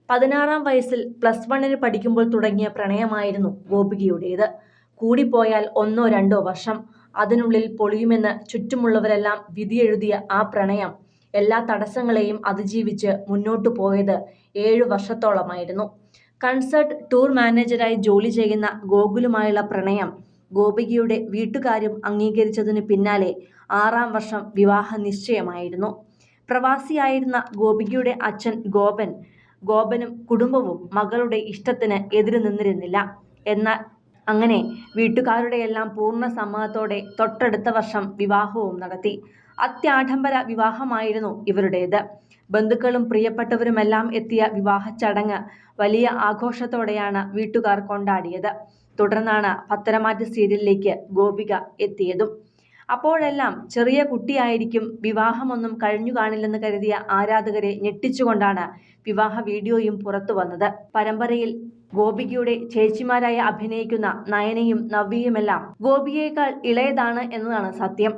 16-ാം വയസ്സിൽ +1 പഠിക്കുമ്പോൾ തുടങ്ങിയ പ്രണയമായിരുന്നു ഗോപികയുടേത്. കൂടിപ്പോയാൽ 1-2 വർഷം, അതിനുള്ളിൽ പൊളിയുമെന്ന് ചുറ്റുമുള്ളവരെല്ലാം വിധിയെഴുതിയ ആ പ്രണയം എല്ലാ തടസ്സങ്ങളെയും അതിജീവിച്ച് മുന്നോട്ടു പോയത് 7 വർഷത്തോളമായിരുന്നു. കൺസേർട്ട് ടൂർ മാനേജരായി ജോലി ചെയ്യുന്ന ഗോകുലുമായുള്ള പ്രണയം ഗോപികയുടെ വീട്ടുകാരും അംഗീകരിച്ചതിനു പിന്നാലെ 6-ാം വർഷം വിവാഹ നിശ്ചയമായിരുന്നു. പ്രവാസിയായിരുന്ന ഗോപികയുടെ അച്ഛൻ ഗോപനും കുടുംബവും മകളുടെ ഇഷ്ടത്തിന് എതിര് നിന്നിരുന്നില്ല. എന്നാൽ അങ്ങനെ വീട്ടുകാരുടെയെല്ലാം പൂർണ്ണ സമ്മതത്തോടെ തൊട്ടടുത്ത വർഷം വിവാഹവും നടത്തി. അത്യാഡംബര വിവാഹമായിരുന്നു ഇവരുടേത്. ബന്ധുക്കളും പ്രിയപ്പെട്ടവരുമെല്ലാം എത്തിയ വിവാഹ ചടങ്ങ് വലിയ ആഘോഷത്തോടെയാണ് വീട്ടുകാർ കൊണ്ടാടിയത്. തുടർന്നാണ് പത്തരമാറ്റ് സീരിയലിലേക്ക് ഗോപിക എത്തിയതും. അപ്പോഴെല്ലാം ചെറിയ കുട്ടിയായിരിക്കും, വിവാഹമൊന്നും കഴിഞ്ഞു കാണില്ലെന്ന് കരുതിയ ആരാധകരെ ഞെട്ടിച്ചുകൊണ്ടാണ് വിവാഹ വീഡിയോയും പുറത്തു വന്നത്. പരമ്പരയിൽ ഗോപികയുടെ ചേച്ചിമാരായി അഭിനയിക്കുന്ന നയനയും നവ്യയുമെല്ലാം ഗോപികയേക്കാൾ ഇളയതാണ് എന്നതാണ് സത്യം.